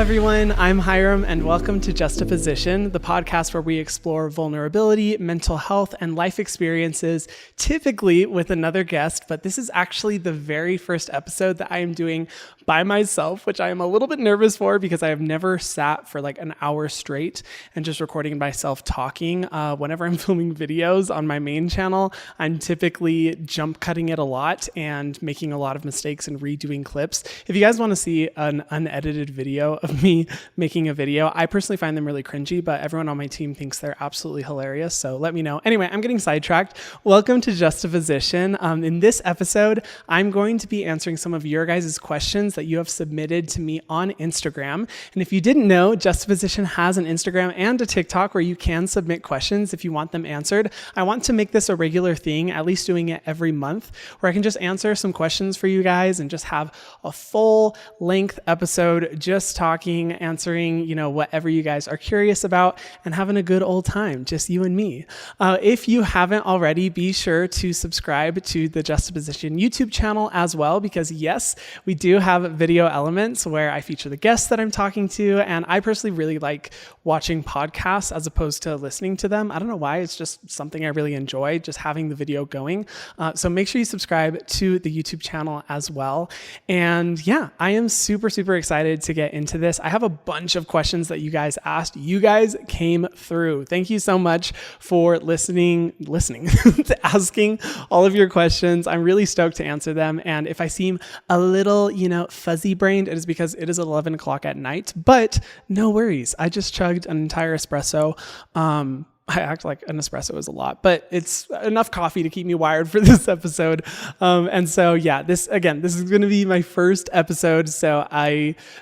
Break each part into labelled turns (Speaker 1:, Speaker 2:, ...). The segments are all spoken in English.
Speaker 1: everyone. I'm Hiram, and welcome to Justaposition, the podcast where we explore vulnerability, mental health, and life experiences, typically with another guest. But this is actually the very first episode that I am doing by myself, which I am a little bit nervous for because I have never sat for like an hour straight and just recording myself talking. Whenever I'm filming videos on my main channel, I'm typically jump cutting it a lot and making a lot of mistakes and redoing clips. If you guys want to see an unedited video of me making a video, I personally find them really cringy, but everyone on my team thinks they're absolutely hilarious, so let me know. Anyway, I'm getting sidetracked. Welcome to Justaposition. In this episode, I'm going to be answering some of your guys' questions that you have submitted to me on Instagram. And if you didn't know, Justaposition has an Instagram and a TikTok where you can submit questions if you want them answered. I want to make this a regular thing, at least doing it every month, where I can just answer some questions for you guys and just have a full length episode just talking, answering, whatever you guys are curious about and having a good old time, just you and me. If you haven't already, be sure to subscribe to the Justaposition YouTube channel as well, because yes, we do have video elements where I feature the guests that I'm talking to. And I personally really like watching podcasts as opposed to listening to them. I don't know why, it's just something I really enjoy, just having the video going. So make sure you subscribe to the YouTube channel as well. And yeah, I am super excited to get into this. I have a bunch of questions that you guys asked. You guys came through. Thank you so much for listening to asking all of your questions. I'm really stoked to answer them. And if I seem a little, fuzzy brained, it is because it is 11 o'clock at night, but no worries. I just chugged an entire espresso. I act like an espresso is a lot, but it's enough coffee to keep me wired for this episode. And so, yeah, this is going to be my first episode. So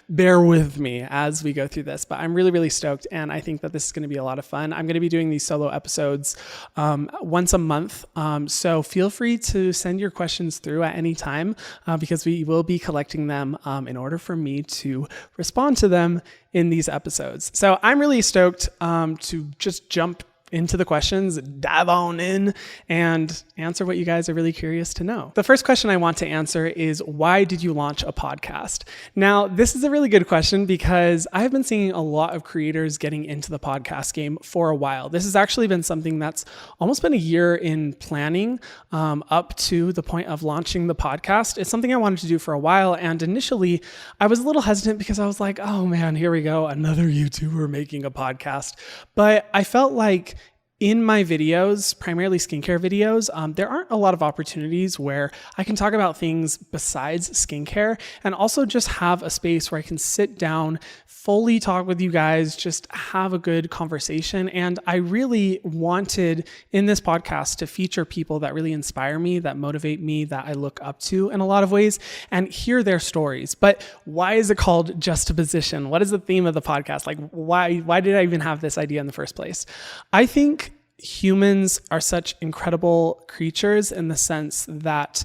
Speaker 1: bear with me as we go through this, but I'm really stoked. And I think that this is going to be a lot of fun. I'm going to be doing these solo episodes once a month. So feel free to send your questions through at any time because we will be collecting them in order for me to respond to them in these episodes. So I'm really stoked to just jump into the questions, dive on in, and answer what you guys are really curious to know. The first question I want to answer is, why did you launch a podcast? Now, this is a really good question because I've been seeing a lot of creators getting into the podcast game for a while. This has actually been something that's almost been a year in planning up to the point of launching the podcast. It's something I wanted to do for a while, and initially I was a little hesitant because I was like, oh man, here we go, another YouTuber making a podcast. But I felt like in my videos, primarily skincare videos, there aren't a lot of opportunities where I can talk about things besides skincare and also just have a space where I can sit down, fully talk with you guys, just have a good conversation. And I really wanted in this podcast to feature people that really inspire me, that motivate me, that I look up to in a lot of ways, and hear their stories. But why is it called Justaposition? What is the theme of the podcast? Like, why did I even have this idea in the first place? I think humans are such incredible creatures in the sense that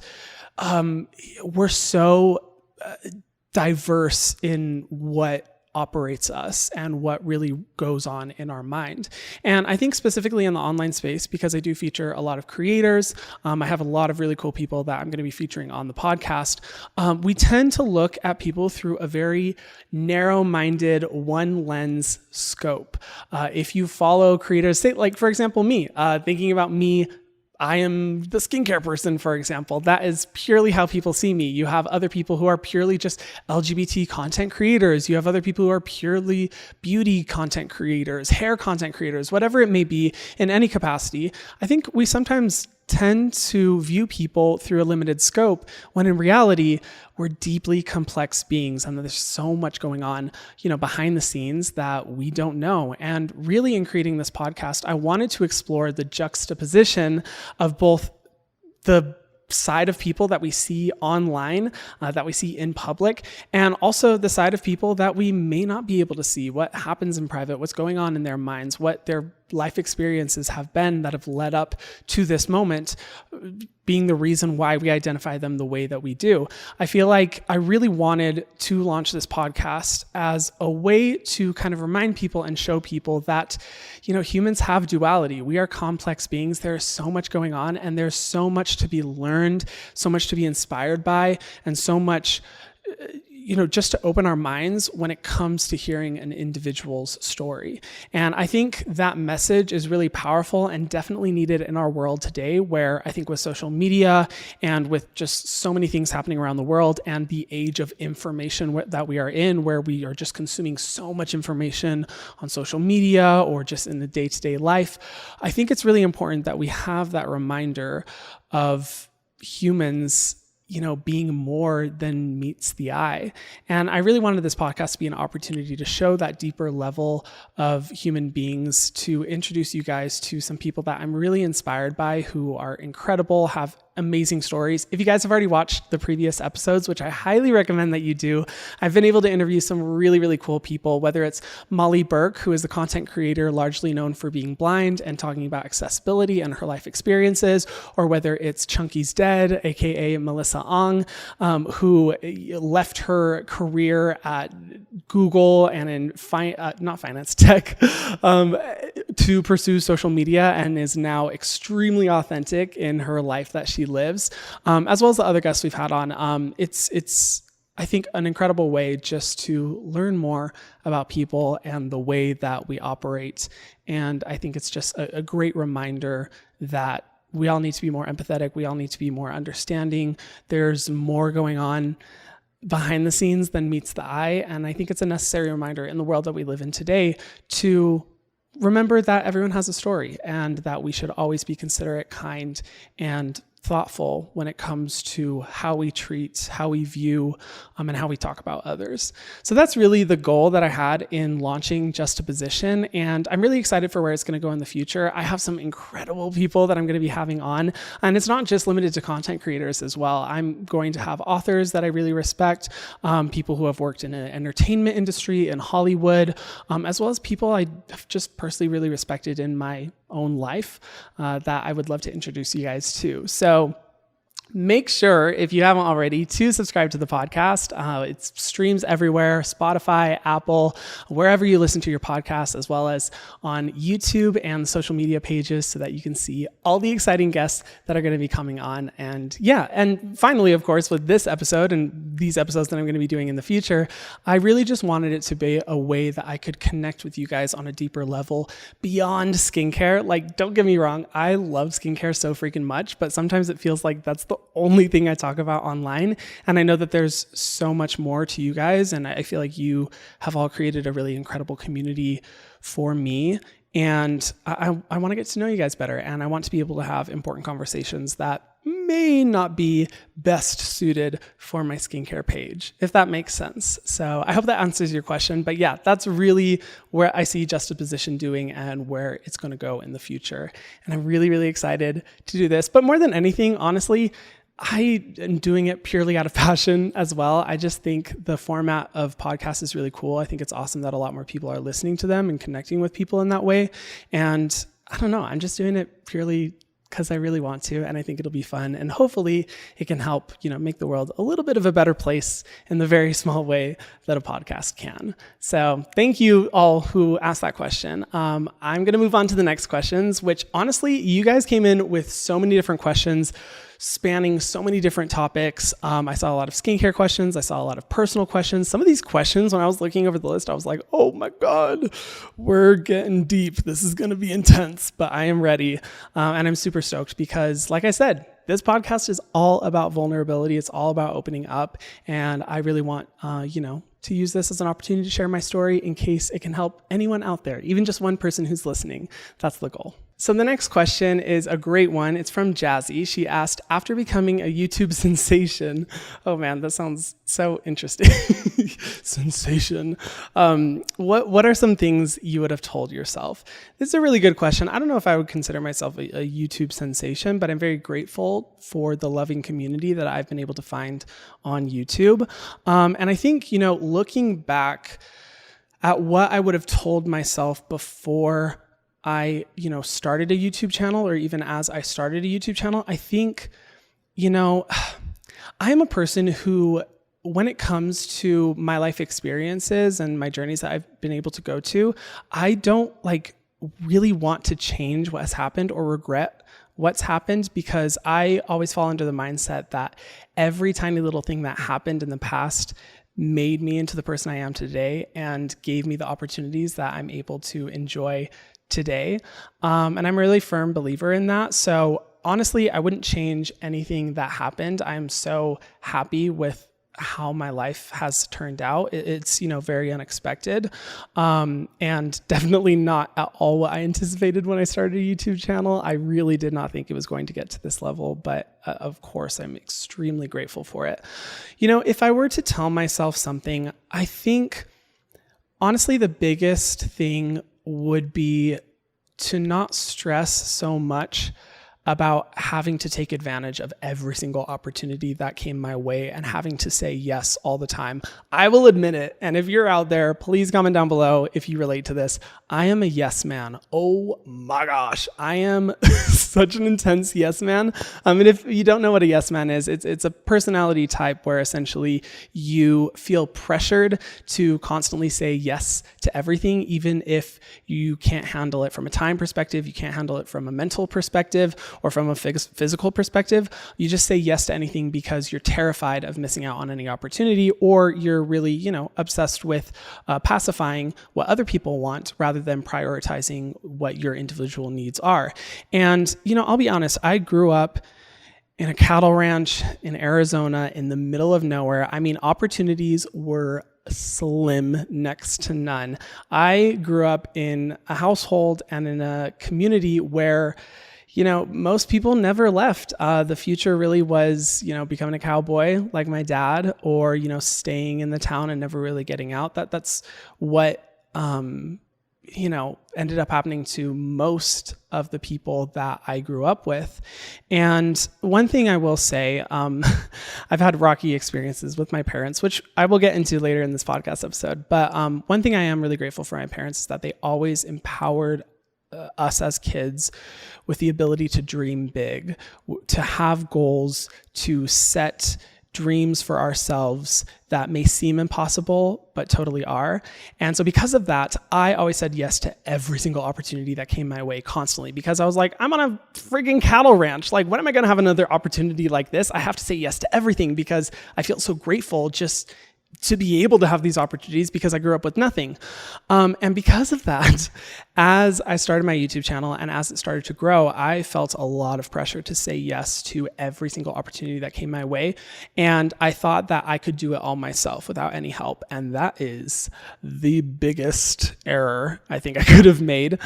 Speaker 1: we're so diverse in what operates us and what really goes on in our mind. And I think specifically in the online space, because I do feature a lot of creators, I have a lot of really cool people that I'm going to be featuring on the podcast. We tend to look at people through a very narrow-minded, one lens scope. If you follow creators, say like, for example, me, thinking about me, I am the skincare person, for example. That is purely how people see me. You have other people who are purely just LGBT content creators. You have other people who are purely beauty content creators, hair content creators, whatever it may be in any capacity. I think we sometimes tend to view people through a limited scope when in reality, we're deeply complex beings and there's so much going on, behind the scenes that we don't know. And really in creating this podcast, I wanted to explore the juxtaposition of both the side of people that we see online, that we see in public, and also the side of people that we may not be able to see, what happens in private, what's going on in their minds, what their life experiences have been that have led up to this moment, being the reason why we identify them the way that we do. I feel like I really wanted to launch this podcast as a way to kind of remind people and show people that, humans have duality. We are complex beings. There's so much going on, and there's so much to be learned, so much to be inspired by, and so much just to open our minds when it comes to hearing an individual's story. And I think that message is really powerful and definitely needed in our world today, where I think with social media and with just so many things happening around the world and the age of information that we are in, where we are just consuming so much information on social media or just in the day-to-day life, I think it's really important that we have that reminder of humans being more than meets the eye. And I really wanted this podcast to be an opportunity to show that deeper level of human beings, to introduce you guys to some people that I'm really inspired by, who are incredible, have amazing stories. If you guys have already watched the previous episodes, which I highly recommend that you do, I've been able to interview some really, really cool people, whether it's Molly Burke, who is the content creator largely known for being blind and talking about accessibility and her life experiences, or whether it's Chunky's Dead, aka Melissa Ong, who left her career at Google and in not finance, tech, to pursue social media, and is now extremely authentic in her life that she lives, as well as the other guests we've had on. It's I think an incredible way just to learn more about people and the way that we operate. And I think it's just a great reminder that we all need to be more empathetic. We all need to be more understanding. There's more going on behind the scenes than meets the eye. And I think it's a necessary reminder in the world that we live in today to remember that everyone has a story, and that we should always be considerate, kind, and thoughtful when it comes to how we treat, how we view, and how we talk about others. So that's really the goal that I had in launching Justaposition, and I'm really excited for where it's going to go in the future. I have some incredible people that I'm going to be having on, and it's not just limited to content creators as well. I'm going to have authors that I really respect, people who have worked in the entertainment industry, in Hollywood, as well as people I have just personally really respected in my own life that I would love to introduce you guys to. So make sure, if you haven't already, to subscribe to the podcast. It streams everywhere: Spotify, Apple, wherever you listen to your podcast, as well as on YouTube and social media pages, so that you can see all the exciting guests that are going to be coming on. And finally, of course, with this episode and these episodes that I'm going to be doing in the future, I really just wanted it to be a way that I could connect with you guys on a deeper level beyond skincare. Like, don't get me wrong, I love skincare so freaking much, but sometimes it feels like that's the only thing I talk about online. And I know that there's so much more to you guys. And I feel like you have all created a really incredible community for me. And I want to get to know you guys better. And I want to be able to have important conversations that may not be best suited for my skincare page, if that makes sense. So I hope that answers your question. But yeah, that's really where I see Justaposition doing and where it's going to go in the future. And I'm really, really excited to do this. But more than anything, honestly, I am doing it purely out of passion as well. I just think the format of podcasts is really cool. I think it's awesome that a lot more people are listening to them and connecting with people in that way. And I don't know, I'm just doing it purely because I really want to, and I think it'll be fun, and hopefully it can help, make the world a little bit of a better place in the very small way that a podcast can. So thank you all who asked that question. I'm going to move on to the next questions, which honestly, you guys came in with so many different questions spanning so many different topics. I saw a lot of skincare questions. I saw a lot of personal questions. Some of these questions, when I was looking over the list, I was like, oh my God, we're getting deep. This is going to be intense, but I am ready. And I'm super stoked because, like I said, this podcast is all about vulnerability. It's all about opening up. And I really want, to use this as an opportunity to share my story in case it can help anyone out there, even just one person who's listening. That's the goal. So the next question is a great one. It's from Jazzy. She asked, after becoming a YouTube sensation, oh man, that sounds so interesting. Sensation. What are some things you would have told yourself? This is a really good question. I don't know if I would consider myself a YouTube sensation, but I'm very grateful for the loving community that I've been able to find on YouTube. And I think, looking back at what I would have told myself before I, started a YouTube channel, or even as I started a YouTube channel, I think, I'm a person who, when it comes to my life experiences and my journeys that I've been able to go to, I don't really want to change what has happened or regret what's happened, because I always fall into the mindset that every tiny little thing that happened in the past made me into the person I am today and gave me the opportunities that I'm able to enjoy today. And I'm a really firm believer in that. So honestly, I wouldn't change anything that happened. I'm so happy with how my life has turned out. It's, very unexpected, and definitely not at all what I anticipated when I started a YouTube channel. I really did not think it was going to get to this level, but of course, I'm extremely grateful for it. If I were to tell myself something, I think honestly, the biggest thing would be to not stress so much about having to take advantage of every single opportunity that came my way and having to say yes all the time. I will admit it. And if you're out there, please comment down below if you relate to this. I am a yes man. Oh my gosh. I am such an intense yes man. And if you don't know what a yes man is, it's a personality type where essentially you feel pressured to constantly say yes to everything, even if you can't handle it from a time perspective, you can't handle it from a mental perspective, or from a physical perspective. You just say yes to anything because you're terrified of missing out on any opportunity, or you're really, obsessed with pacifying what other people want rather than prioritizing what your individual needs are. And, I'll be honest, I grew up in a cattle ranch in Arizona in the middle of nowhere. I mean, opportunities were slim, next to none. I grew up in a household and in a community where most people never left. The future really was, becoming a cowboy like my dad, or, staying in the town and never really getting out. That's what, ended up happening to most of the people that I grew up with. And one thing I will say, I've had rocky experiences with my parents, which I will get into later in this podcast episode. But one thing I am really grateful for my parents is that they always empowered us as kids with the ability to dream big, to have goals, to set dreams for ourselves that may seem impossible, but totally are. And so because of that, I always said yes to every single opportunity that came my way constantly, because I was like, I'm on a friggin' cattle ranch. Like, when am I going to have another opportunity like this? I have to say yes to everything because I feel so grateful just to be able to have these opportunities because I grew up with nothing. And because of that, as I started my YouTube channel and as it started to grow, I felt a lot of pressure to say yes to every single opportunity that came my way. And I thought that I could do it all myself without any help. And that is the biggest error I think I could have made,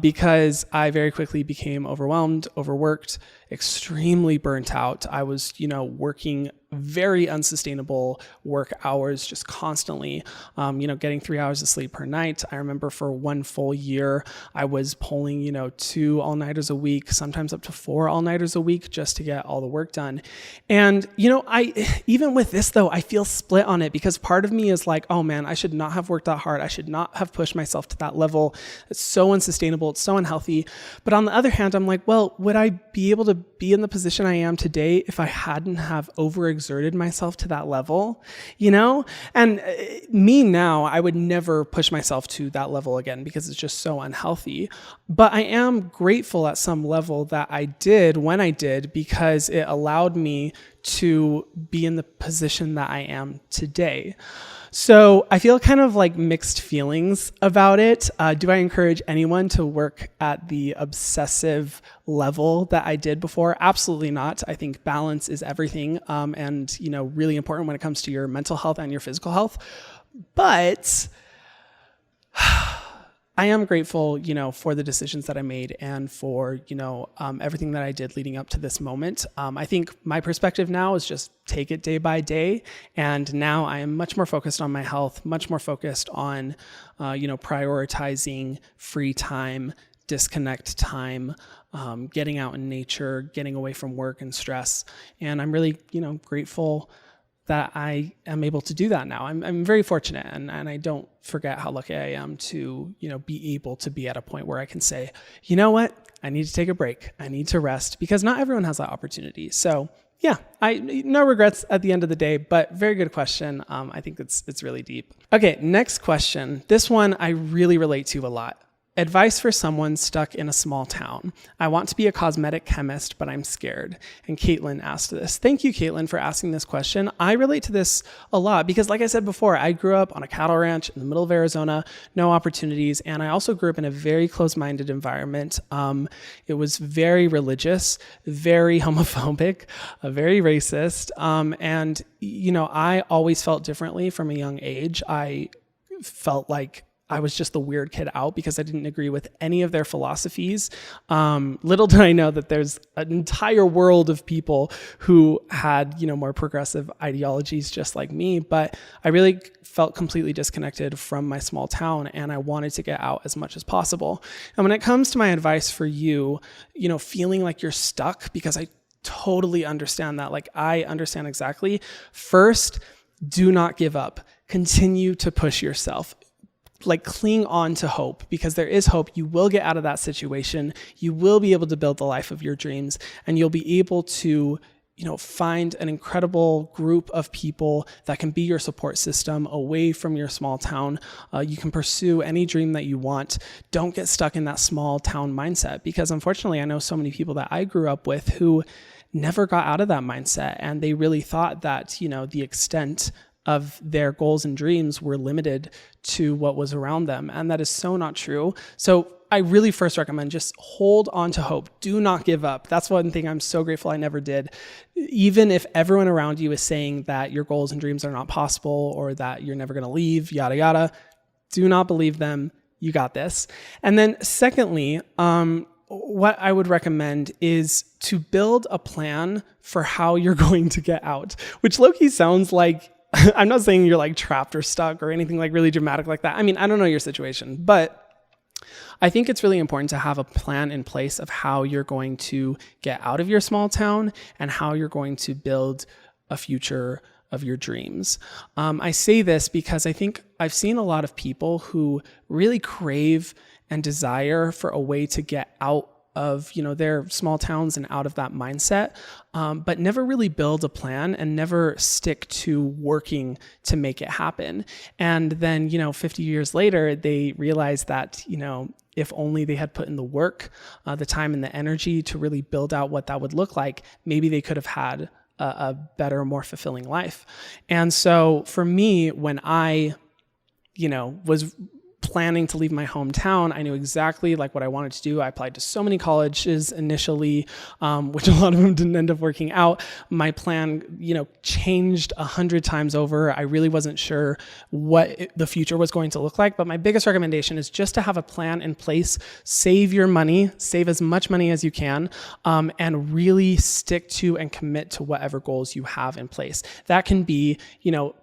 Speaker 1: because I very quickly became overwhelmed, overworked, extremely burnt out. I was, working very unsustainable work hours, just constantly, getting 3 hours of sleep per night. I remember for one full year, I was pulling, 2 all-nighters a week, sometimes up to 4 all-nighters a week just to get all the work done. And, even with this though, I feel split on it, because part of me is like, oh man, I should not have worked that hard. I should not have pushed myself to that level. It's so unsustainable. It's so unhealthy. But on the other hand, I'm like, well, would I be able to be in the position I am today if I hadn't have overexerted myself to that level, And me now, I would never push myself to that level again because it's just so unhealthy. But I am grateful at some level that I did when I did, because it allowed me to be in the position that I am today. So I feel kind of like mixed feelings about it. Do I encourage anyone to work at the obsessive level that I did before? Absolutely not. I think balance is everything, and really important when it comes to your mental health and your physical health. But I am grateful, for the decisions that I made and for, everything that I did leading up to this moment. I think my perspective now is just take it day by day. And now I am much more focused on my health, much more focused on, prioritizing free time, disconnect time, getting out in nature, getting away from work and stress. And I'm really, grateful that I am able to do that now. I'm very fortunate, and I don't forget how lucky I am to, be able to be at a point where I can say, you know what, I need to take a break. I need to rest, because not everyone has that opportunity. So yeah, no regrets at the end of the day, but very good question. I think it's really deep. Okay, next question. This one I really relate to a lot. advice for someone stuck in a small town. I want to be a cosmetic chemist, but I'm scared. And Caitlin asked this. Thank you, Caitlin, for asking this question. I relate to this a lot because, like I said before, I grew up on a cattle ranch in the middle of Arizona, no opportunities. And I also grew up in a very close-minded environment. It was very religious, very homophobic, very racist. And, I always felt differently from a young age. I felt like I was just the weird kid out because I didn't agree with any of their philosophies. Little did I know that there's an entire world of people who had, more progressive ideologies just like me, but I really felt completely disconnected from my small town and I wanted to get out as much as possible. And when it comes to my advice for you, feeling like you're stuck, because I totally understand that. Like, I understand exactly. First, do not give up. Continue to push yourself. Like, cling on to hope, because there is hope. You will get out of that situation. You will be able to build the life of your dreams, and you'll be able to, find an incredible group of people that can be your support system away from your small town. You can pursue any dream that you want. Don't get stuck in that small town mindset, because unfortunately, I know so many people that I grew up with who never got out of that mindset, and they really thought that, the extent of their goals and dreams were limited to what was around them. And that is so not true. So I really first recommend just hold on to hope. Do not give up. That's one thing I'm so grateful I never did. Even if everyone around you is saying that your goals and dreams are not possible or that you're never going to leave, yada, yada, do not believe them. You got this. And then secondly, what I would recommend is to build a plan for how you're going to get out, which low-key sounds like, I'm not saying you're like trapped or stuck or anything like really dramatic like that. I mean, I don't know your situation, but I think it's really important to have a plan in place of how you're going to get out of your small town and how you're going to build a future of your dreams. I say this because I think I've seen a lot of people who really crave and desire for a way to get out of, their small towns and out of that mindset, but never really build a plan and never stick to working to make it happen. And then, 50 years later, they realize that, if only they had put in the work, the time and the energy to really build out what that would look like, maybe they could have had a better, more fulfilling life. And so for me, when I, was planning to leave my hometown, I knew exactly what I wanted to do. I applied to so many colleges initially, which a lot of them didn't end up working out. My plan, changed 100 times over. I really wasn't sure what the future was going to look like. But my biggest recommendation is just to have a plan in place, save your money, save as much money as you can, and really stick to and commit to whatever goals you have in place. That can be,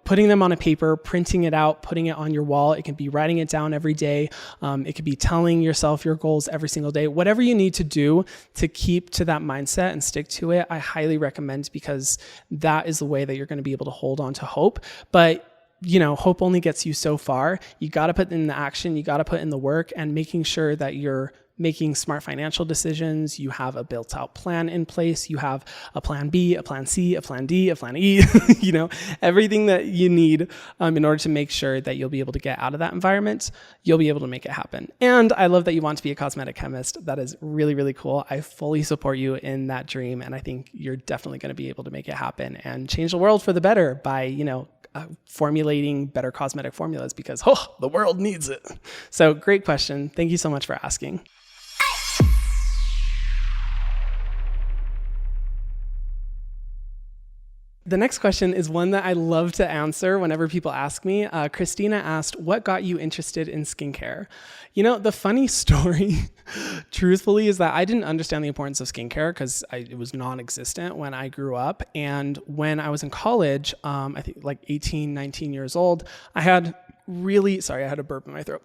Speaker 1: putting them on a paper, printing it out, putting it on your wall. It can be writing it down every day. It could be telling yourself your goals every single day. Whatever you need to do to keep to that mindset and stick to it, I highly recommend, because that is the way that you're going to be able to hold on to hope. But hope only gets you so far. You got to put in the action. You got to put in the work, and making sure that you're making smart financial decisions. You have a built out plan in place. You have a plan B, a plan C, a plan D, a plan E, everything that you need in order to make sure that you'll be able to get out of that environment. You'll be able to make it happen. And I love that you want to be a cosmetic chemist. That is really, really cool. I fully support you in that dream. And I think you're definitely going to be able to make it happen and change the world for the better by, formulating better cosmetic formulas, because the world needs it. So great question. Thank you so much for asking. The next question is one that I love to answer whenever people ask me. Christina asked, what got you interested in skincare? The funny story, truthfully, is that I didn't understand the importance of skincare because it was non-existent when I grew up. And when I was in college, I think 18, 19 years old, I had a burp in my throat.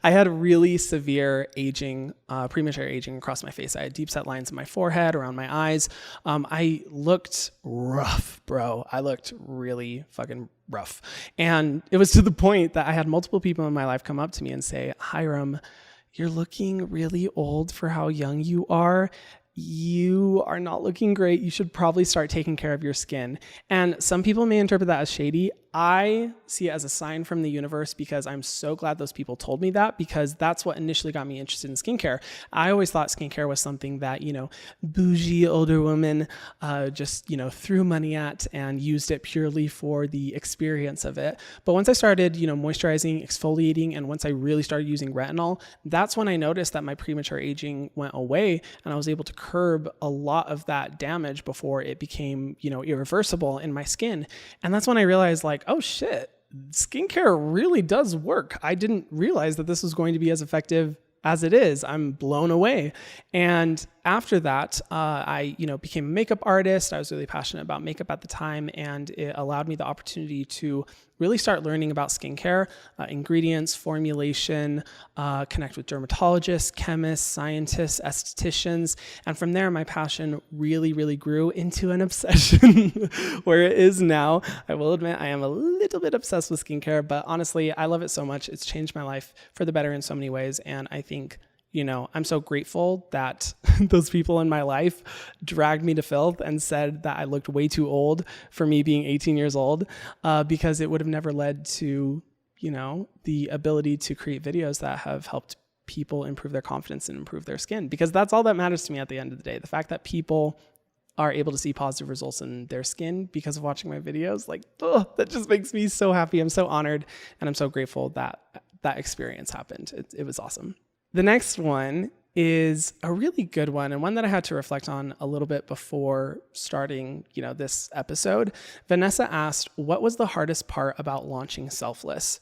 Speaker 1: I had really severe aging, premature aging across my face. I had deep set lines in my forehead, around my eyes. I looked rough, bro. I looked really fucking rough. And it was to the point that I had multiple people in my life come up to me and say, Hiram, you're looking really old for how young you are. You are not looking great. You should probably start taking care of your skin. And some people may interpret that as shady. I see it as a sign from the universe because I'm so glad those people told me that, because that's what initially got me interested in skincare. I always thought skincare was something that, bougie older women just, threw money at and used it purely for the experience of it. But once I started, moisturizing, exfoliating, and once I really started using retinol, that's when I noticed that my premature aging went away and I was able to curb a lot of that damage before it became, irreversible in my skin. And that's when I realized, like, oh shit, skincare really does work. I didn't realize that this was going to be as effective as it is. I'm blown away. And after that, I, became a makeup artist. I was really passionate about makeup at the time, and it allowed me the opportunity to really start learning about skincare, ingredients, formulation, connect with dermatologists, chemists, scientists, estheticians. And from there, my passion really, really grew into an obsession where it is now. I will admit I am a little bit obsessed with skincare, but honestly, I love it so much. It's changed my life for the better in so many ways. And I think I'm so grateful that those people in my life dragged me to filth and said that I looked way too old for me being 18 years old, because it would have never led to, the ability to create videos that have helped people improve their confidence and improve their skin, because that's all that matters to me at the end of the day. The fact that people are able to see positive results in their skin because of watching my videos, that just makes me so happy. I'm so honored, and I'm so grateful that that experience happened. It was awesome. The next one is a really good one, and one that I had to reflect on a little bit before starting, this episode. Vanessa asked, what was the hardest part about launching Selfless?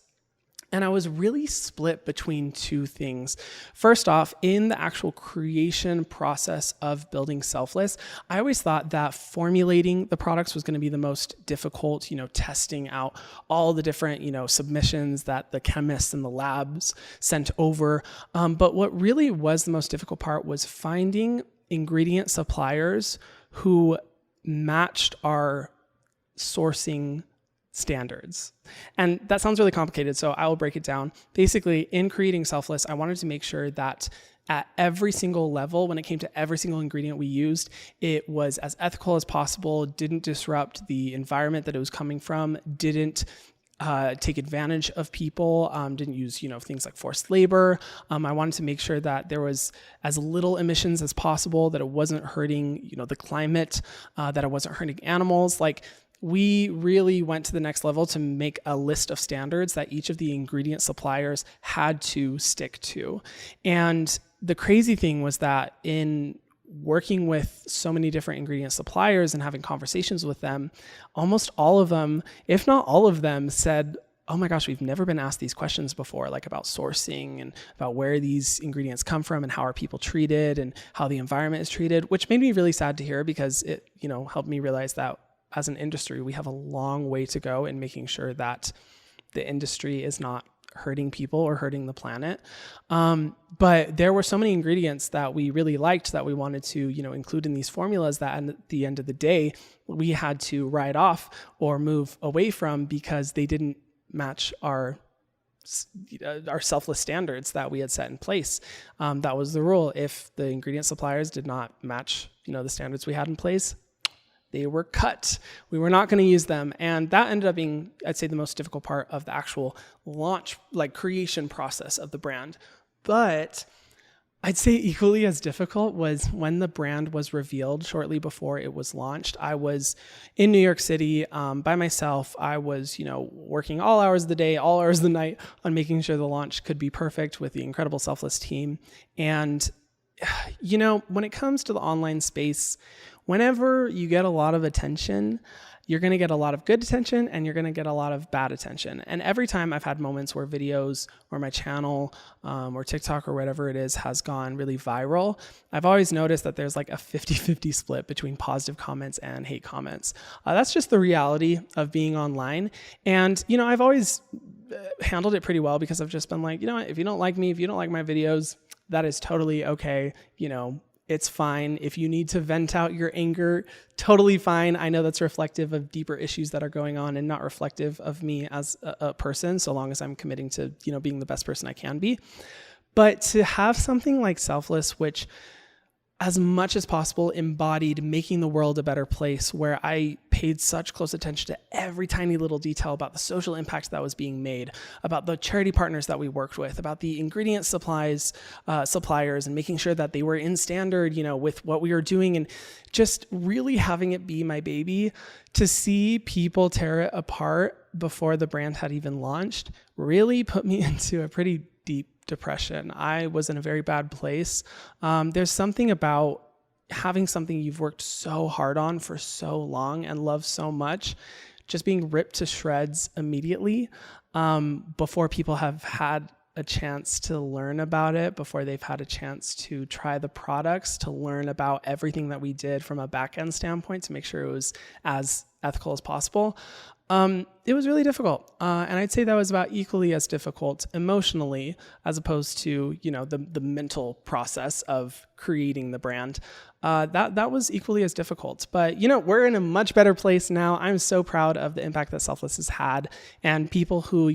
Speaker 1: And I was really split between two things. First off, in the actual creation process of building Selfless, I always thought that formulating the products was going to be the most difficult, testing out all the different, submissions that the chemists and the labs sent over. But what really was the most difficult part was finding ingredient suppliers who matched our sourcing standards. And that sounds really complicated, so I will break it down. Basically, in creating Selfless, I wanted to make sure that at every single level, when it came to every single ingredient we used, it was as ethical as possible, didn't disrupt the environment that it was coming from, didn't take advantage of people, didn't use, things like forced labor. I wanted to make sure that there was as little emissions as possible, that it wasn't hurting, the climate, that it wasn't hurting animals. We really went to the next level to make a list of standards that each of the ingredient suppliers had to stick to. And the crazy thing was that in working with so many different ingredient suppliers and having conversations with them, almost all of them, if not all of them, said, oh my gosh, we've never been asked these questions before, about sourcing and about where these ingredients come from and how are people treated and how the environment is treated, which made me really sad to hear, because it, helped me realize that as an industry, we have a long way to go in making sure that the industry is not hurting people or hurting the planet. But there were so many ingredients that we really liked that we wanted to, include in these formulas that at the end of the day, we had to write off or move away from because they didn't match our Selfless standards that we had set in place. That was the rule. If the ingredient suppliers did not match, the standards we had in place, they were cut. We were not going to use them. And that ended up being, I'd say, the most difficult part of the actual launch, creation process of the brand. But I'd say equally as difficult was when the brand was revealed shortly before it was launched. I was in New York City by myself. I was, working all hours of the day, all hours of the night on making sure the launch could be perfect with the incredible Selfless team. And, when it comes to the online space, whenever you get a lot of attention, you're going to get a lot of good attention and you're going to get a lot of bad attention. And every time I've had moments where videos or my channel or TikTok or whatever it is has gone really viral, I've always noticed that there's a 50-50 split between positive comments and hate comments. That's just the reality of being online. And, I've always handled it pretty well because I've just been if you don't like me, if you don't like my videos, that is totally okay. It's fine. If you need to vent out your anger, totally fine. I know that's reflective of deeper issues that are going on and not reflective of me as a person, so long as I'm committing to, being the best person I can be. But to have something like Selfless, which as much as possible embodied making the world a better place, where I paid such close attention to every tiny little detail about the social impact that was being made, about the charity partners that we worked with, about the ingredient suppliers, and making sure that they were in standard, with what we were doing, and just really having it be my baby. To see people tear it apart before the brand had even launched really put me into a pretty deep depression. I was in a very bad place. There's something about having something you've worked so hard on for so long and love so much, just being ripped to shreds immediately, before people have had a chance to learn about it, before they've had a chance to try the products, to learn about everything that we did from a back-end standpoint to make sure it was as ethical as possible. It was really difficult. And I'd say that was about equally as difficult emotionally as opposed to, the mental process of creating the brand. That was equally as difficult. But, we're in a much better place now. I'm so proud of the impact that Selfless has had, and people who,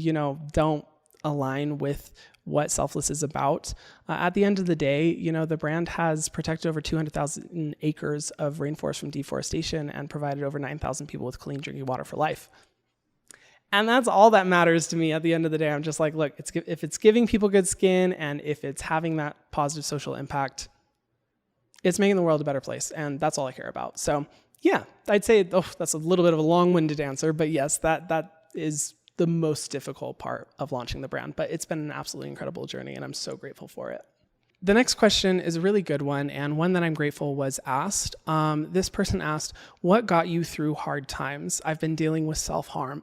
Speaker 1: don't align with what Selfless is about. At the end of the day, the brand has protected over 200,000 acres of rainforest from deforestation and provided over 9,000 people with clean drinking water for life. And that's all that matters to me at the end of the day. I'm just like, look, if it's giving people good skin and if it's having that positive social impact, it's making the world a better place. And that's all I care about. So yeah, I'd say, that's a little bit of a long-winded answer, but yes, that is the most difficult part of launching the brand, but it's been an absolutely incredible journey and I'm so grateful for it. The next question is a really good one, and one that I'm grateful was asked. This person asked, what got you through hard times? I've been dealing with self-harm.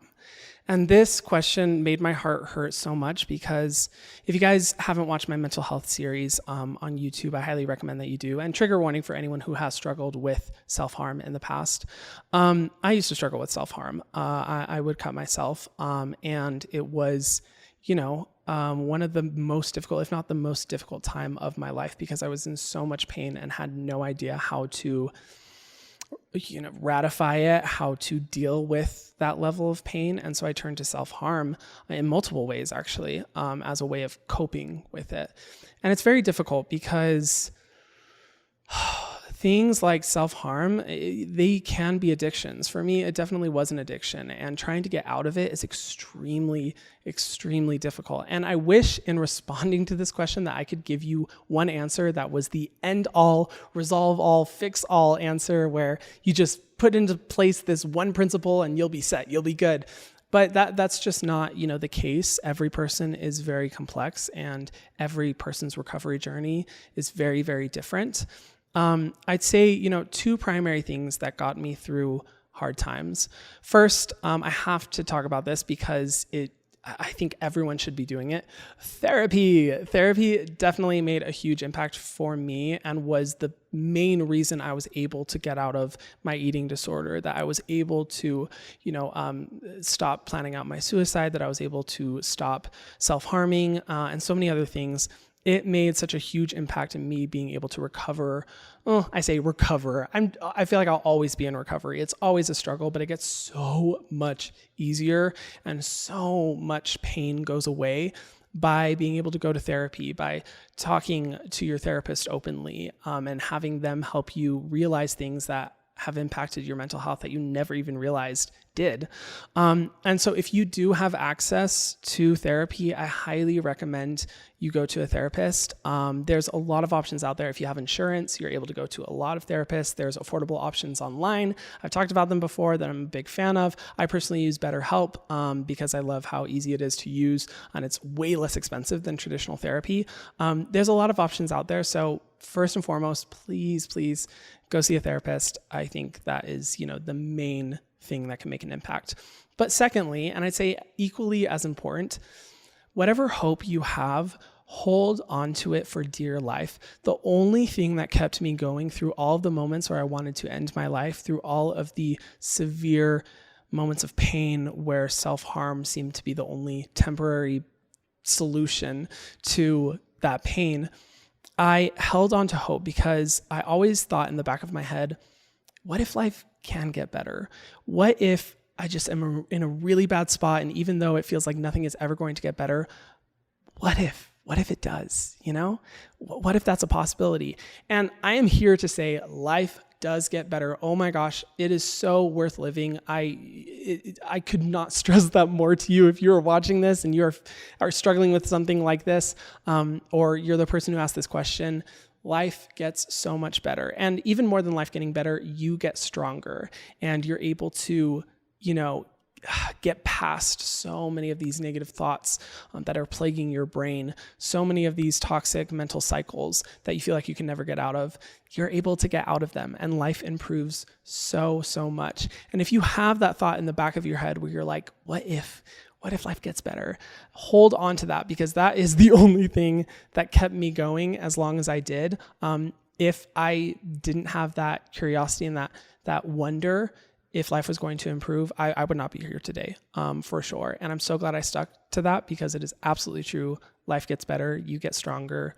Speaker 1: And this question made my heart hurt so much because if you guys haven't watched my mental health series on YouTube, I highly recommend that you do. And trigger warning for anyone who has struggled with self-harm in the past. I used to struggle with self-harm. I would cut myself, and it was, one of the most difficult, if not the most difficult time of my life because I was in so much pain and had no idea how to ratify it, how to deal with that level of pain. And so I turned to self-harm in multiple ways, actually, as a way of coping with it. And it's very difficult because things like self-harm, they can be addictions. For me, it definitely was an addiction, and trying to get out of it is extremely, extremely difficult. And I wish in responding to this question that I could give you one answer that was the end all, resolve all, fix all answer where you just put into place this one principle and you'll be set, you'll be good. But that's just not, the case. Every person is very complex and every person's recovery journey is very, very different. I'd say, two primary things that got me through hard times. First, I have to talk about this because I think everyone should be doing it. Therapy definitely made a huge impact for me and was the main reason I was able to get out of my eating disorder, that I was able to, stop planning out my suicide, that I was able to stop self-harming, and so many other things. It made such a huge impact in me being able to recover. I say recover. I feel like I'll always be in recovery. It's always a struggle, but it gets so much easier and so much pain goes away by being able to go to therapy, by talking to your therapist openly, and having them help you realize things that have impacted your mental health that you never even realized did. And so if you do have access to therapy, I highly recommend you go to a therapist. There's a lot of options out there. If you have insurance, you're able to go to a lot of therapists. There's affordable options online. I've talked about them before that I'm a big fan of. I personally use BetterHelp because I love how easy it is to use, and it's way less expensive than traditional therapy. There's a lot of options out there. So first and foremost, please go see a therapist. I think that is, the main thing that can make an impact. But secondly, and I'd say equally as important, whatever hope you have, hold on to it for dear life. The only thing that kept me going through all of the moments where I wanted to end my life, through all of the severe moments of pain where self-harm seemed to be the only temporary solution to that pain, I held on to hope because I always thought in the back of my head, what if life can get better? What if I just am in a really bad spot, and even though it feels like nothing is ever going to get better, what if what if it does? What if that's a possibility? And I am here to say life does get better. Oh my gosh, it is so worth living. I could not stress that more to you if you are watching this and you are struggling with something like this, or you're the person who asked this question. Life gets so much better. And even more than life getting better, you get stronger and you're able to, get past so many of these negative thoughts that are plaguing your brain, so many of these toxic mental cycles that you feel like you can never get out of. You're able to get out of them and life improves so much. And if you have that thought in the back of your head where you're like, what if life gets better? Hold on to that, because that is the only thing that kept me going as long as I did. If I didn't have that curiosity and that wonder if life was going to improve, I would not be here today, for sure. And I'm so glad I stuck to that, because it is absolutely true. Life gets better. You get stronger.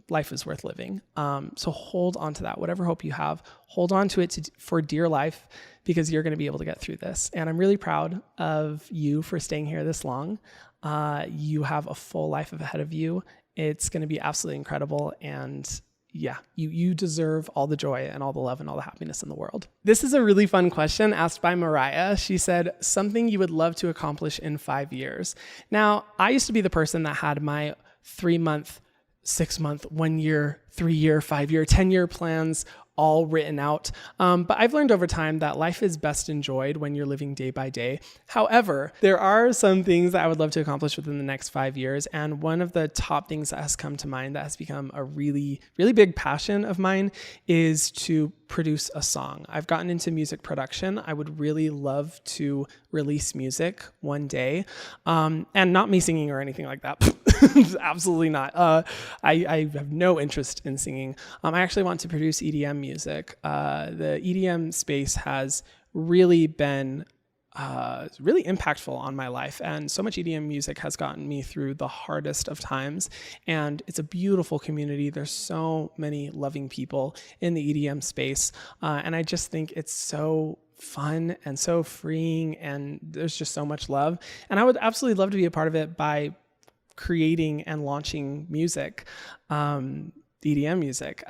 Speaker 1: Life is worth living. So hold on to that. Whatever hope you have, hold on to it for dear life, because you're going to be able to get through this. And I'm really proud of you for staying here this long. You have a full life ahead of you. It's going to be absolutely incredible. And yeah, you deserve all the joy and all the love and all the happiness in the world. This is a really fun question asked by Mariah. She said, something you would love to accomplish in 5 years. Now, I used to be the person that had my 3-month, 6-month, 1 year, 3 year, 5 year, 10-year plans all written out. But I've learned over time that life is best enjoyed when you're living day by day. However, there are some things that I would love to accomplish within the next 5 years. And one of the top things that has come to mind that has become a really, really big passion of mine is to produce a song. I've gotten into music production. I would really love to release music one day. And not me singing or anything like that. Absolutely not. I have no interest in singing. I actually want to produce EDM music. The EDM space has really been really impactful on my life. And so much EDM music has gotten me through the hardest of times. And it's a beautiful community. There's so many loving people in the EDM space. And I just think it's so fun and so freeing. And there's just so much love. And I would absolutely love to be a part of it by creating and launching music. EDM music.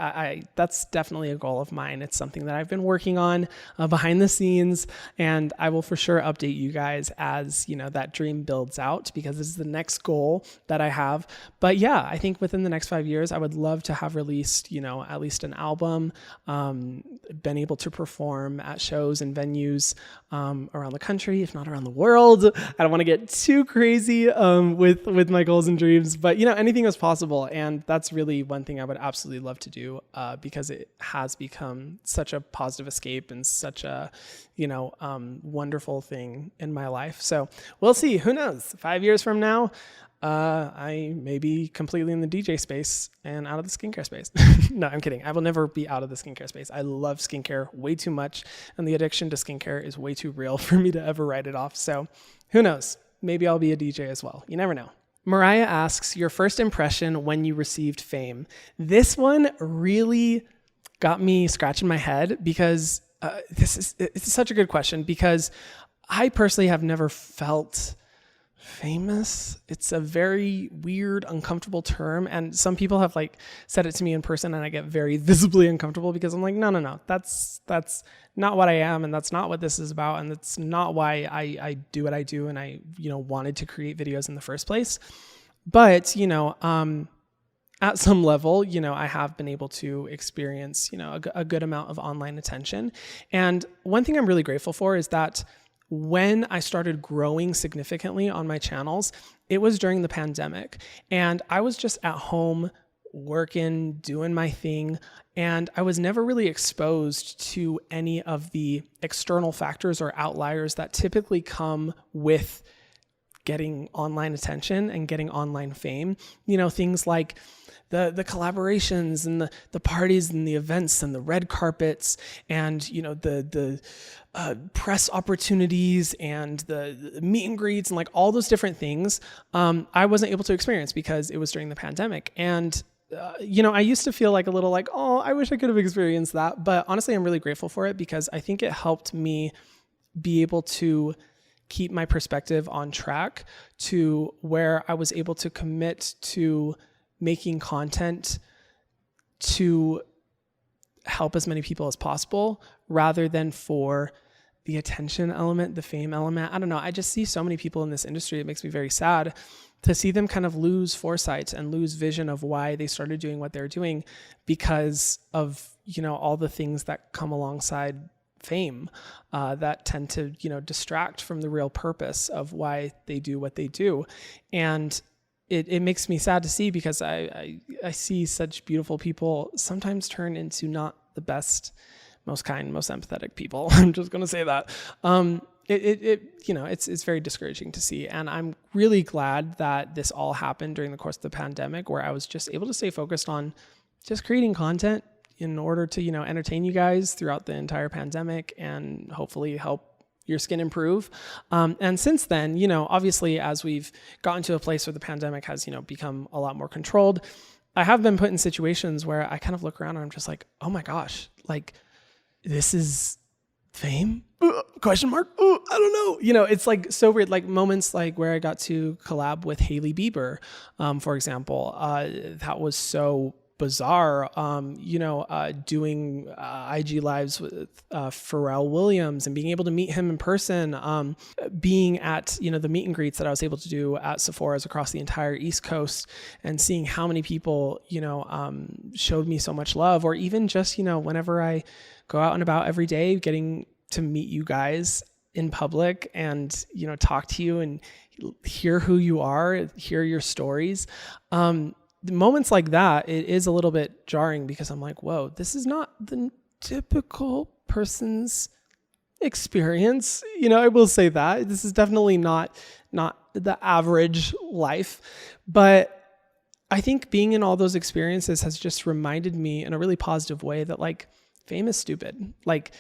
Speaker 1: That's definitely a goal of mine. It's something that I've been working on behind the scenes, and I will for sure update you guys as that dream builds out, because this is the next goal that I have. But yeah, I think within the next 5 years, I would love to have released at least an album, been able to perform at shows and venues around the country, if not around the world. I don't want to get too crazy with my goals and dreams, but anything is possible, and that's really one thing I would absolutely love to do, because it has become such a positive escape and such a wonderful thing in my life. So we'll see. Who knows? 5 years from now, I may be completely in the DJ space and out of the skincare space. No, I'm kidding. I will never be out of the skincare space. I love skincare way too much, and the addiction to skincare is way too real for me to ever write it off. So who knows? Maybe I'll be a DJ as well. You never know. Mariah asks, your first impression when you received fame. This one really got me scratching my head, because it's such a good question, because I personally have never felt famous. It's a very weird, uncomfortable term. And some people have said it to me in person, and I get very visibly uncomfortable, because I'm like, no, that's not what I am. And that's not what this is about. And that's not why I do what I do. And I, wanted to create videos in the first place. But, at some level, I have been able to experience, a good amount of online attention. And one thing I'm really grateful for is that when I started growing significantly on my channels, it was during the pandemic, and I was just at home working, doing my thing, and I was never really exposed to any of the external factors or outliers that typically come with getting online attention and getting online fame. Things like the collaborations and the parties and the events and the red carpets and, the press opportunities and the meet and greets and all those different things, I wasn't able to experience because it was during the pandemic. And, I used to feel a little oh, I wish I could have experienced that. But honestly, I'm really grateful for it, because I think it helped me be able to keep my perspective on track to where I was able to commit to making content to help as many people as possible rather than for the attention element, the fame element. I don't know. I just see so many people in this industry. It makes me very sad to see them kind of lose foresight and lose vision of why they started doing what they're doing because of, all the things that come alongside fame that tend to, distract from the real purpose of why they do what they do. And it makes me sad to see because I see such beautiful people sometimes turn into not the best, most kind, most empathetic people. I'm just going to say that. It's very discouraging to see. And I'm really glad that this all happened during the course of the pandemic where I was just able to stay focused on just creating content in order to, entertain you guys throughout the entire pandemic and hopefully help your skin improve. And since then, obviously as we've gotten to a place where the pandemic has, become a lot more controlled, I have been put in situations where I kind of look around and I'm just like, oh my gosh, like this is fame? Question mark? I don't know. It's like so weird, like moments like where I got to collab with Hailey Bieber, for example, that was so bizarre, doing IG lives with Pharrell Williams and being able to meet him in person, being at, the meet and greets that I was able to do at Sephora's across the entire East Coast and seeing how many people, showed me so much love, or even just, whenever I go out and about every day, getting to meet you guys in public and, talk to you and hear who you are, hear your stories. Moments like that, it is a little bit jarring because I'm like, whoa, this is not the typical person's experience. I will say that this is definitely not the average life, but I think being in all those experiences has just reminded me in a really positive way that like fame is stupid. Like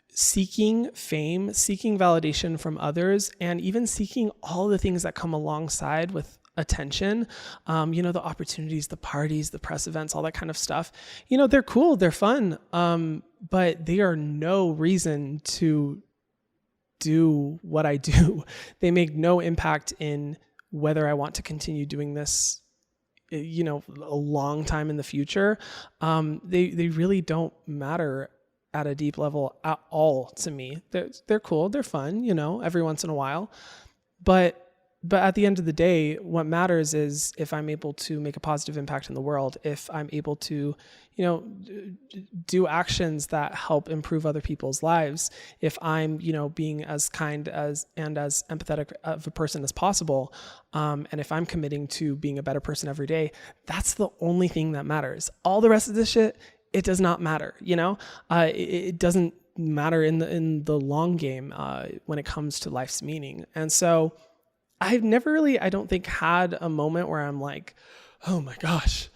Speaker 1: seeking fame, seeking validation from others, and even seeking all the things that come alongside with attention, the opportunities, the parties, the press events, all that kind of stuff, they're cool, they're fun, but they are no reason to do what I do. They make no impact in whether I want to continue doing this, a long time in the future. They really don't matter at a deep level at all to me. They're cool, they're fun, every once in a while, but at the end of the day, what matters is if I'm able to make a positive impact in the world, if I'm able to, do actions that help improve other people's lives, if I'm, being as kind as empathetic of a person as possible, and if I'm committing to being a better person every day, that's the only thing that matters. All the rest of this shit, it does not matter, it doesn't matter in the long game when it comes to life's meaning. And so I've never really, I don't think, had a moment where I'm like, oh my gosh,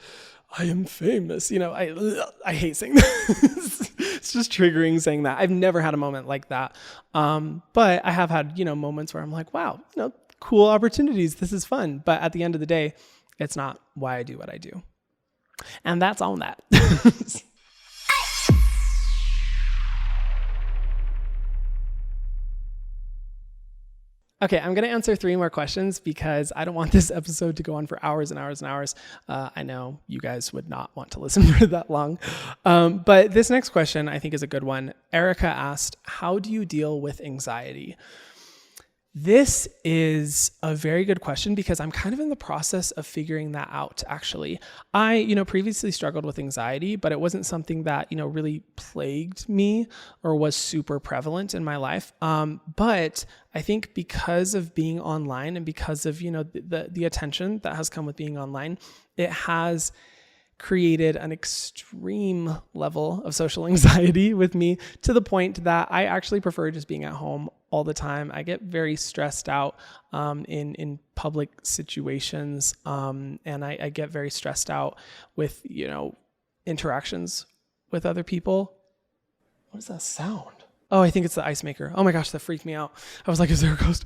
Speaker 1: I am famous. I hate saying that. It's just triggering saying that. I've never had a moment like that. But I have had, moments where I'm like, wow, cool opportunities. This is fun. But at the end of the day, it's not why I do what I do. And that's on that. Okay, I'm going to answer 3 more questions because I don't want this episode to go on for hours and hours and hours. I know you guys would not want to listen for that long. But this next question I think is a good one. Erica asked, how do you deal with anxiety? This is a very good question because I'm kind of in the process of figuring that out, actually. I, previously struggled with anxiety, but it wasn't something that, really plagued me or was super prevalent in my life. But I think because of being online and because of, the attention that has come with being online, it has created an extreme level of social anxiety with me to the point that I actually prefer just being at home all the time. I get very stressed out in public situations, and I get very stressed out with, interactions with other people. What is that sound? Oh, I think it's the ice maker. Oh my gosh, that freaked me out. I was like, is there a ghost?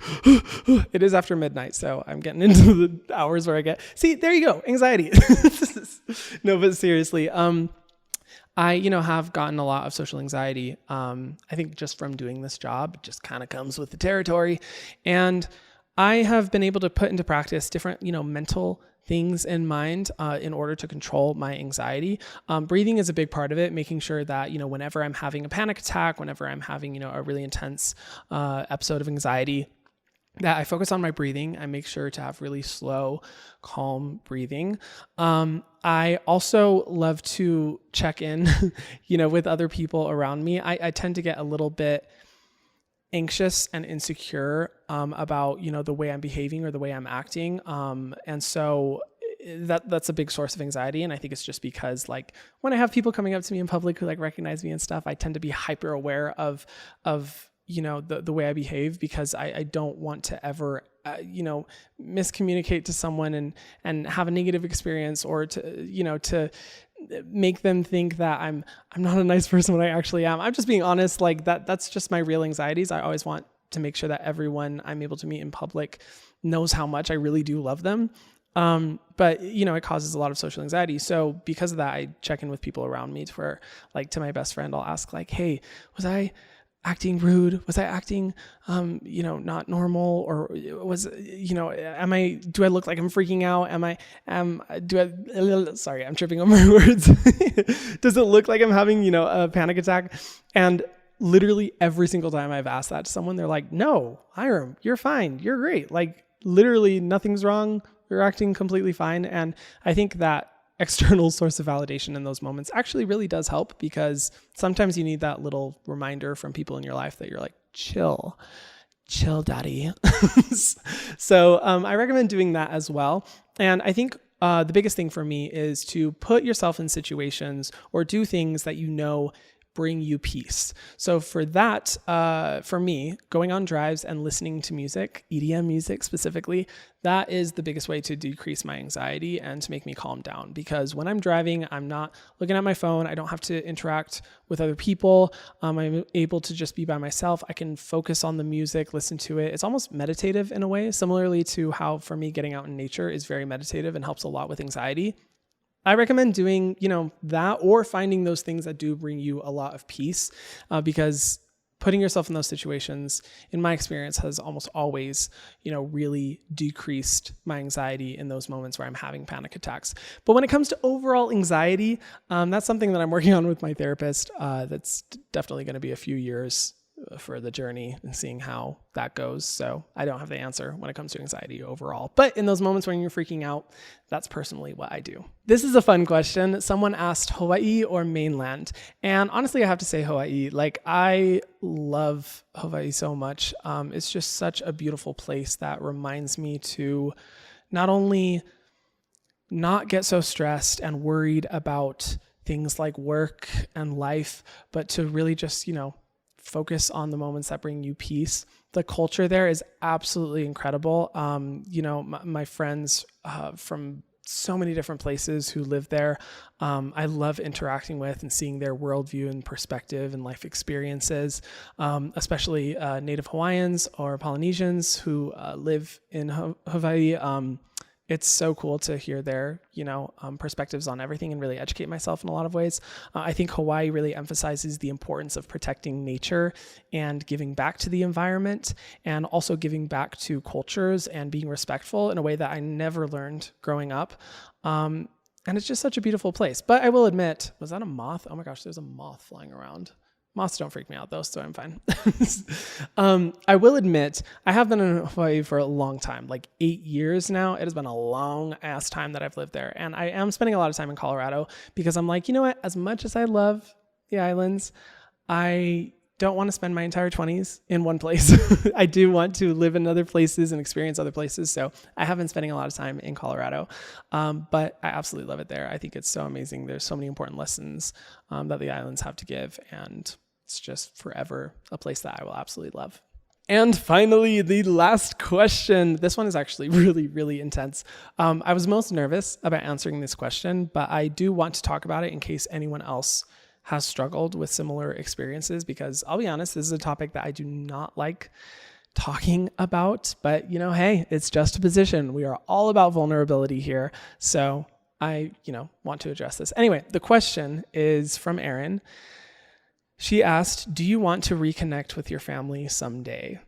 Speaker 1: It is after midnight, so I'm getting into the hours where I get... See, there you go, anxiety. No, but seriously, I, have gotten a lot of social anxiety. I think just from doing this job, it just kind of comes with the territory. And I have been able to put into practice different, mental things in mind in order to control my anxiety. Breathing is a big part of it, making sure that, whenever I'm having a panic attack, whenever I'm having, a really intense episode of anxiety, that I focus on my breathing. I make sure to have really slow, calm breathing. I also love to check in, with other people around me. I tend to get a little bit anxious and insecure about, the way I'm behaving or the way I'm acting. And so that's a big source of anxiety. And I think it's just because when I have people coming up to me in public who recognize me and stuff, I tend to be hyper aware of the way I behave, because I don't want to ever, miscommunicate to someone and have a negative experience, or to make them think that I'm not a nice person when I actually am. I'm just being honest. That's just my real anxieties. I always want to make sure that everyone I'm able to meet in public knows how much I really do love them. But it causes a lot of social anxiety. So because of that, I check in with people around me to my best friend, I'll ask hey, was I acting rude? Was I acting, not normal? Or do I look like I'm freaking out? Sorry, I'm tripping on my words. Does it look like I'm having, a panic attack? And literally every single time I've asked that to someone, they're like, no, Hiram, you're fine. You're great. Literally nothing's wrong. You're acting completely fine. And I think that external source of validation in those moments actually really does help, because sometimes you need that little reminder from people in your life that you're chill, daddy. So I recommend doing that as well. And I think the biggest thing for me is to put yourself in situations or do things that bring you peace. So for that, for me, going on drives and listening to music, EDM music specifically, that is the biggest way to decrease my anxiety and to make me calm down. Because when I'm driving, I'm not looking at my phone. I don't have to interact with other people. I'm able to just be by myself. I can focus on the music, listen to it. It's almost meditative in a way, similarly to how for me getting out in nature is very meditative and helps a lot with anxiety. I recommend doing, that, or finding those things that do bring you a lot of peace, because putting yourself in those situations, in my experience, has almost always, really decreased my anxiety in those moments where I'm having panic attacks. But when it comes to overall anxiety, that's something that I'm working on with my therapist. That's definitely going to be a few years for the journey and seeing how that goes. So I don't have the answer when it comes to anxiety overall. But in those moments when you're freaking out, that's personally what I do. This is a fun question. Someone asked Hawaii or mainland. And honestly, I have to say Hawaii. I love Hawaii so much. It's just such a beautiful place that reminds me to not only not get so stressed and worried about things like work and life, but to really just, focus on the moments that bring you peace. The culture there is absolutely incredible. My friends from so many different places who live there, I love interacting with and seeing their worldview and perspective and life experiences, especially Native Hawaiians or Polynesians who live in Hawaii. It's so cool to hear their, perspectives on everything and really educate myself in a lot of ways. I think Hawaii really emphasizes the importance of protecting nature and giving back to the environment, and also giving back to cultures and being respectful in a way that I never learned growing up. And it's just such a beautiful place. But I will admit, was that a moth? Oh my gosh, there's a moth flying around. Moths don't freak me out though, so I'm fine. I will admit, I have been in Hawaii for a long time, 8 years now. It has been a long ass time that I've lived there. And I am spending a lot of time in Colorado because I'm you know what? As much as I love the islands, I don't want to spend my entire 20s in one place. I do want to live in other places and experience other places. So I have been spending a lot of time in Colorado, but I absolutely love it there. I think it's so amazing. There's so many important lessons that the islands have to give, and it's just forever a place that I will absolutely love. And finally, the last question. This one is actually really, really intense. I was most nervous about answering this question, but I do want to talk about it in case anyone else has struggled with similar experiences, because I'll be honest, this is a topic that I do not like talking about, but hey, it's Justaposition. We are all about vulnerability here. So I, want to address this. Anyway, the question is from Erin. She asked, do you want to reconnect with your family someday?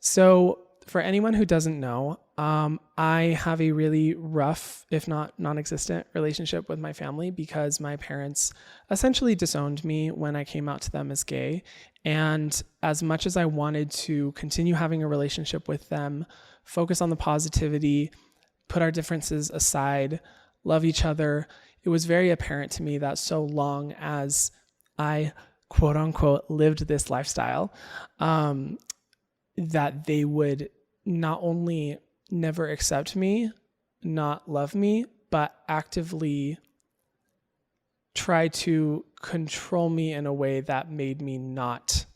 Speaker 1: So for anyone who doesn't know, I have a really rough, if not non-existent, relationship with my family because my parents essentially disowned me when I came out to them as gay. And as much as I wanted to continue having a relationship with them, focus on the positivity, put our differences aside, love each other, it was very apparent to me that so long as I, quote unquote, lived this lifestyle, that they would not only never accept me, not love me, but actively try to control me in a way that made me not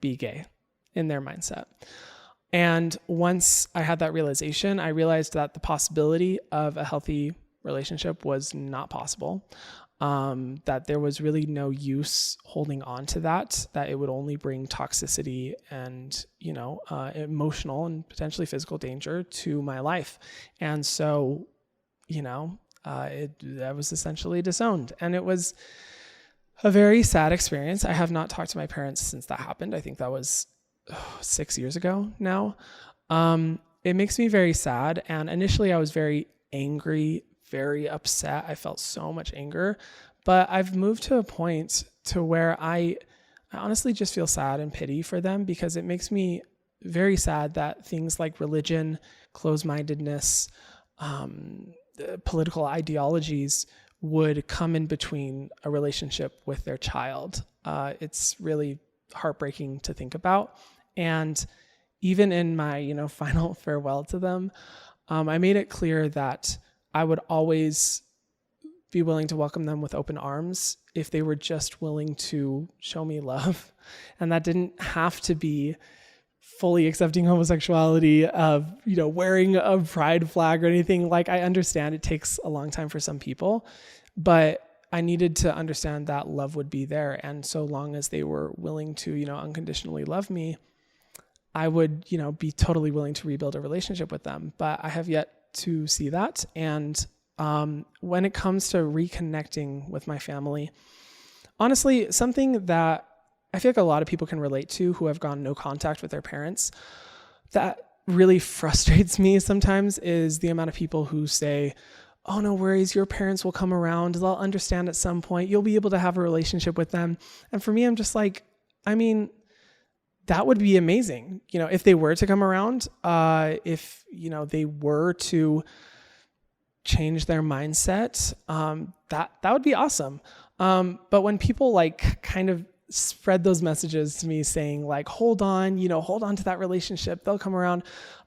Speaker 1: be gay in their mindset. And once I had that realization, I realized that the possibility of a healthy relationship was not possible. That there was really no use holding on to that it would only bring toxicity and, emotional and potentially physical danger to my life. And so, I was essentially disowned, and it was a very sad experience. I have not talked to my parents since that happened. I think that was 6 years ago now. It makes me very sad. And initially I was very angry, very upset. I felt so much anger, but I've moved to a point to where I honestly just feel sad and pity for them, because it makes me very sad that things like religion, closed-mindedness, political ideologies would come in between a relationship with their child. It's really heartbreaking to think about. And even in my, final farewell to them, I made it clear that I would always be willing to welcome them with open arms if they were just willing to show me love. And that didn't have to be fully accepting homosexuality, of, wearing a pride flag or anything. Like, I understand it takes a long time for some people, but I needed to understand that love would be there. And so long as they were willing to, unconditionally love me, I would, be totally willing to rebuild a relationship with them. But I have yet to see that. And when it comes to reconnecting with my family, honestly, something that I feel like a lot of people can relate to who have gone no contact with their parents, that really frustrates me sometimes, is the amount of people who say, oh, no worries, your parents will come around, they'll understand at some point, you'll be able to have a relationship with them. And for me, I'm just like, that would be amazing. If they were to come around, if, they were to change their mindset, that would be awesome. But when people kind of spread those messages to me saying hold on to that relationship, they'll come around,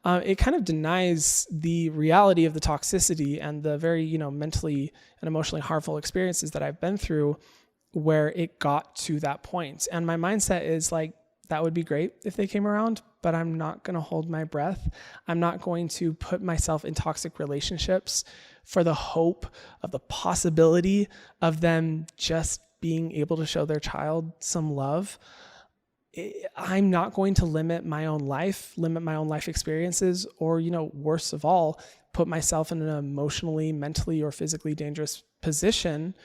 Speaker 1: it kind of denies the reality of the toxicity and the very, mentally and emotionally harmful experiences that I've been through where it got to that point. And my mindset is that would be great if they came around, but I'm not going to hold my breath. I'm not going to put myself in toxic relationships for the hope of the possibility of them just being able to show their child some love. I'm not going to limit my own life experiences, or, worst of all, put myself in an emotionally, mentally, or physically dangerous position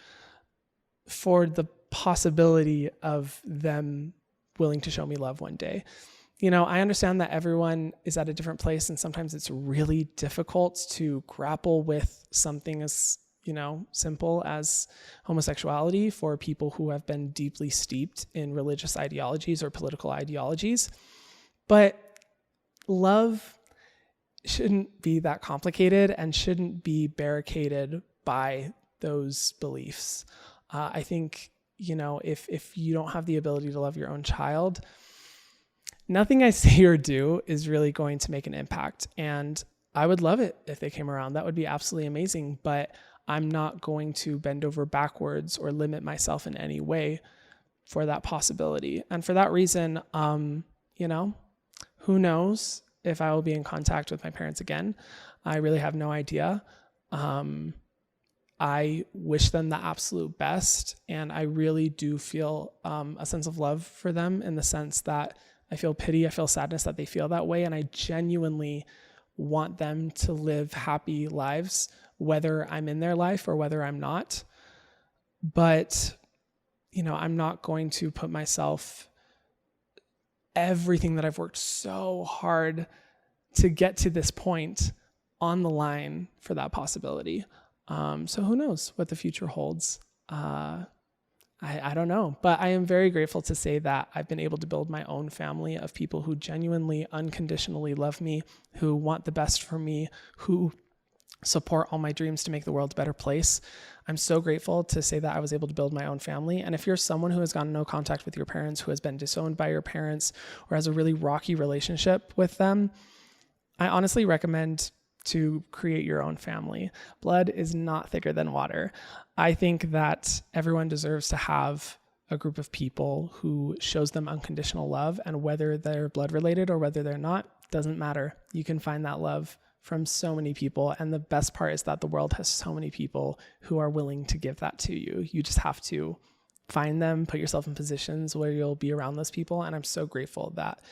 Speaker 1: for the possibility of them willing to show me love one day. I understand that everyone is at a different place, and sometimes it's really difficult to grapple with something as, simple as homosexuality for people who have been deeply steeped in religious ideologies or political ideologies. But love shouldn't be that complicated and shouldn't be barricaded by those beliefs. I think, if you don't have the ability to love your own child, nothing I say or do is really going to make an impact. And I would love it if they came around. That would be absolutely amazing. But I'm not going to bend over backwards or limit myself in any way for that possibility. And for that reason, who knows if I will be in contact with my parents again. I really have no idea. I wish them the absolute best, and I really do feel a sense of love for them, in the sense that I feel pity, I feel sadness that they feel that way, and I genuinely want them to live happy lives, whether I'm in their life or whether I'm not. But, I'm not going to put everything that I've worked so hard to get to this point on the line for that possibility. So who knows what the future holds? I don't know, but I am very grateful to say that I've been able to build my own family of people who genuinely, unconditionally love me, who want the best for me, who support all my dreams to make the world a better place. I'm so grateful to say that I was able to build my own family. And if you're someone who has gotten no contact with your parents, who has been disowned by your parents, or has a really rocky relationship with them, I honestly recommend to create your own family. Blood is not thicker than water. I think that everyone deserves to have a group of people who shows them unconditional love, and whether they're blood related or whether they're not, doesn't matter. You can find that love from so many people. And the best part is that the world has so many people who are willing to give that to you. You just have to find them, put yourself in positions where you'll be around those people. And I'm so grateful that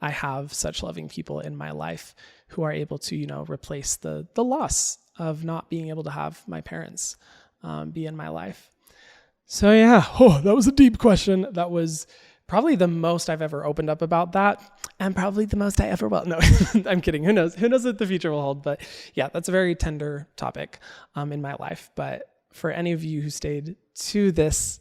Speaker 1: I have such loving people in my life who are able to, replace the loss of not being able to have my parents be in my life. So yeah, that was a deep question. That was probably the most I've ever opened up about that, and probably the most I ever will. No, I'm kidding. Who knows? Who knows what the future will hold? But yeah, that's a very tender topic in my life. But for any of you who stayed to this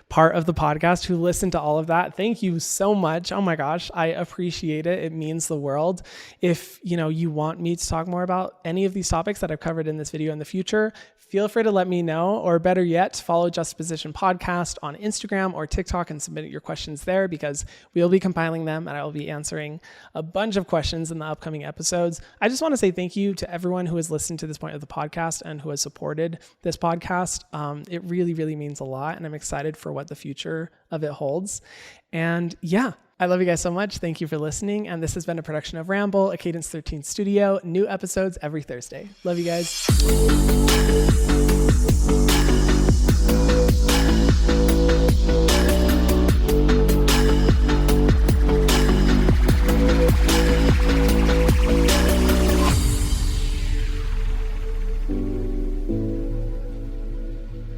Speaker 1: part of the podcast, who listened to all of that, thank you so much. Oh my gosh, I appreciate it. It means the world. If you want me to talk more about any of these topics that I've covered in this video in the future, feel free to let me know, or better yet, follow Justaposition Podcast on Instagram or TikTok and submit your questions there, because we'll be compiling them and I will be answering a bunch of questions in the upcoming episodes. I just want to say thank you to everyone who has listened to this point of the podcast and who has supported this podcast. It really, really means a lot, and I'm excited for what the future of it holds. And yeah, I love you guys so much. Thank you for listening. And this has been a production of Ramble, a Cadence 13 studio. New episodes every Thursday. Love you guys.